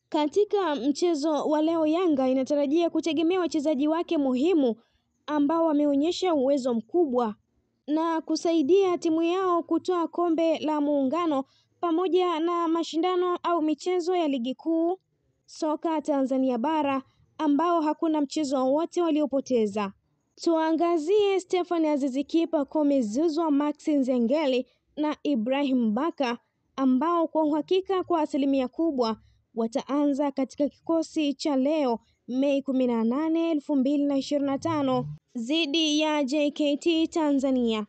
Katika mchezo wa leo, Yanga inatarajia kutegemea wachezaji wake muhimu ambao wameonyesha uwezo mkubwa na kusaidia timu yao kutoa kombe la Muungano pamoja na mashindano au michezo ya Ligi Kuu Soka Tanzania Bara ambao hakuna mchezo wowote waliopoteza. Tuangazie Stefan Aziz Ki, Pacome Zouzoua, Maxi Nzengeli na Ibrahim Baka ambao kwa uhakika kwa asilimia kubwa wataanza katika kikosi cha leo Mei 18, 2025 dhidi ya JKT Tanzania.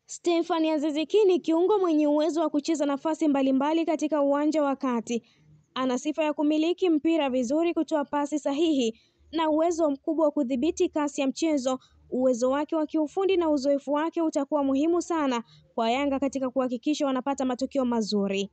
Stefan Aziz Ki ni kiungo mwenye uwezo wa kucheza nafasi mbalimbali katika uwanja wa kati. Ana sifa ya kumiliki mpira vizuri, kutoa pasi sahihi na uwezo mkubwa wa kudhibiti kasi ya mchezo. Uwezo wake wa kiufundi na uzoefu wake utakuwa muhimu sana kwa Yanga katika kuhakikisha wanapata matokeo mazuri.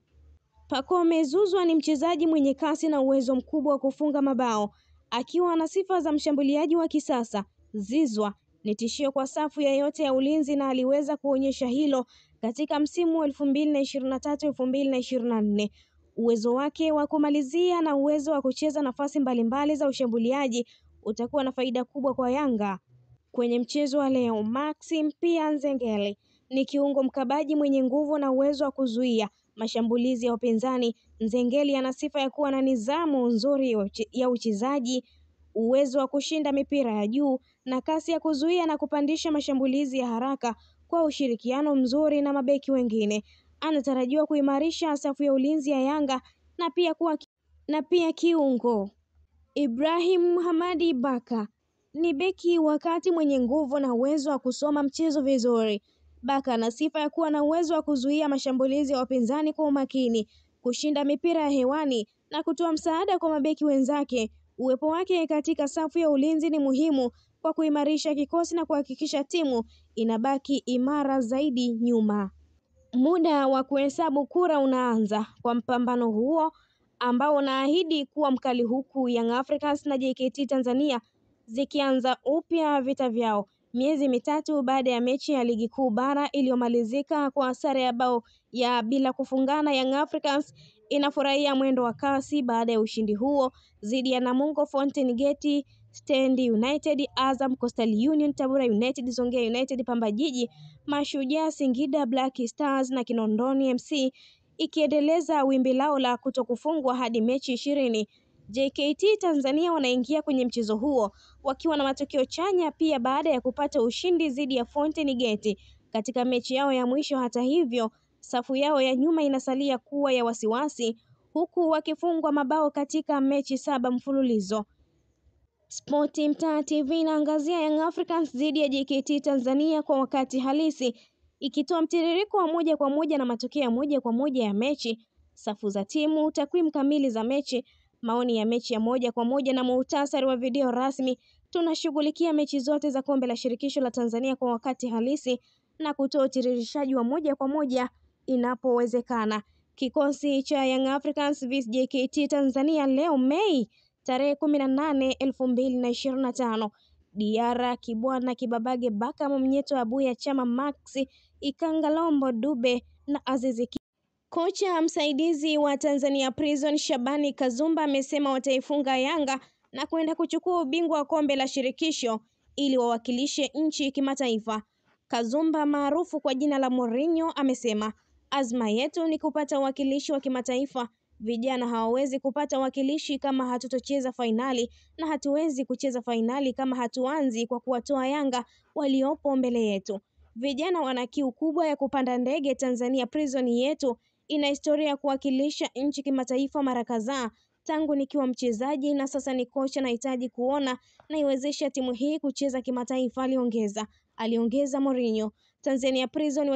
Pacome Zouzoua ni mchezaji mwenye kasi na uwezo mkubwa wa kufunga mabao. Akiwa na sifa za mshambuliaji wa kisasa, Zouzoua ni tishio kwa safu yoyote ya ulinzi na aliweza kuonyesha hilo katika msimu wa 2023-2024. Uwezo wake wa kumalizia na uwezo wa kucheza nafasi mbalimbali za ushambuliaji utakuwa na faida kubwa kwa Yanga. Kwenye mchezo wa leo, Maxi Nzengeli ni kiungo mkabaji mwenye nguvu na uwezo wa kuzuia mashambulizi ya upinzani. Nzengeli ana sifa ya kuwa na nidhamu nzuri ya uchezaji, uwezo wa kushinda mipira ya juu na kasi ya kuzuia na kupandisha mashambulizi ya haraka. Kwa ushirikiano mzuri na mabeki wengine, anatarajiwa kuimarisha safu ya ulinzi ya Yanga na pia kiungo. Ibrahim Baka ni beki wakati mwenye nguvu na uwezo wa kusoma mchezo vizuri. Baka ana sifa ya kuwa na uwezo wa kuzuia mashambulizi ya wapinzani kwa umakini, kushinda mipira ya hewani na kutoa msaada kwa mabeki wenzake. Uwepo wake katika safu ya ulinzi ni muhimu kwa kuimarisha kikosi na kuhakikisha timu inabaki imara zaidi nyuma. Muda wa kuhesabu kura unaanza kwa mpambano huo ambao unaahidi kuwa mkali, huku Young Africans na JKT Tanzania zikianza upya vita vyao miezi mitatu baada ya mechi ya Ligi Kuu Bara iliyomalizika kwa sare ya bao ya bila kufungana. Young Africans inafurahia mwendo wa kasi baada ya ushindi huo dhidi ya Namungo, Fountain Gate, Stand United, Azam, Coastal Union, Tabora United, Songea United, Pamba Jiji, Mashujaa, Singida Black Stars na Kinondoni MC, ikiendeleza wimbi lao la kutokufungwa hadi mechi 20. JKT Tanzania wanaingia kwenye mchezo huo wakiwa na matokeo chanya pia baada ya kupata ushindi dhidi ya Fountain Gate katika mechi yao ya mwisho. Hata hivyo, safu yao ya nyuma inasalia kuwa ya wasiwasi, huku wakifungwa mabao katika mechi 7 mfululizo. Sporti Mtaa TV inaangazia Young Africans dhidi ya JKT Tanzania kwa wakati halisi, ikitoa mtiririko wa moja kwa moja na matokeo ya moja kwa moja ya mechi, safu za timu, takwimu kamili za mechi, maoni ya mechi ya moja kwa moja na muhtasari wa video rasmi. Tunashughulikia mechi zote za Kombe la Shirikisho la Tanzania kwa wakati halisi na kutoa utiririshaji wa moja kwa moja inapowezekana. Kikosi cha Young Africans vs JKT Tanzania leo Mei tarehe 18, 2025. Diara, Kibwana, Kibabage, Baka, Mnyeto, Abuya, Chama, Maxi, Ikanga, Lombo, Dube na Aziz Ki. Kocha msaidizi wa Tanzania Prison Shabani Kazumba amesema wataifunga Yanga na kwenda kuchukua ubingwa wa Kombe la Shirikisho ili wawakilishe nchi kimataifa. Kazumba maarufu kwa jina la Mourinho amesema, azma yetu ni kupata uwakilishi wa kimataifa. Vijana hawawezi kupata uwakilishi kama hatutocheza fainali, na hatuwezi kucheza fainali kama hatuanzi kwa kuwatoa Yanga waliopo mbele yetu. Vijana wana kiu kubwa ya kupanda ndege. Tanzania Prison yetu ina historia ya kuwakilisha nchi kimataifa mara kadhaa. Tangu nikiwa mchezaji na sasa ni kocha, nahitaji kuona na iwezesha timu hii kucheza kimataifa, aliongeza Mourinho. Tanzania Prison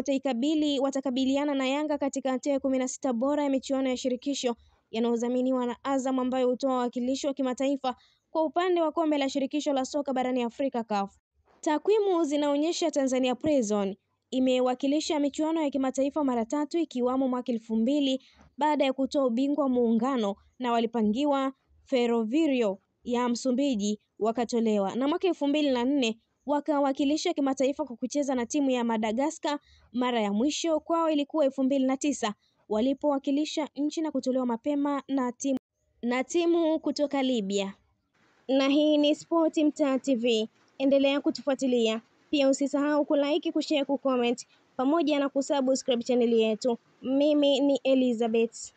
watakabiliana na Yanga katika hatua ya 16 bora ya michuano ya shirikisho yanayodhaminiwa na Azam, ambayo hutoa wawakilishi wa kimataifa kwa upande wa Kombe la Shirikisho la Soka barani Afrika CAF. Takwimu zinaonyesha Tanzania Prison imewakilisha michuano ya kimataifa mara 3, ikiwamo mwaka 2000 baada ya kutoa ubingwa Muungano na walipangiwa Ferroviario ya Msumbiji wakatolewa, na mwaka 2004 wakawakilisha kimataifa kwa kucheza na timu ya Madagascar. Mara ya mwisho kwao ilikuwa 2009 walipowakilisha nchi na kutolewa mapema na timu na timu kutoka Libya. Na hii ni Sport Mtaa TV. Endelea kutufuatilia. Pia usisahau kulike, kushare, kucomment pamoja na kusubscribe chaneli yetu. Mimi ni Elizabeth.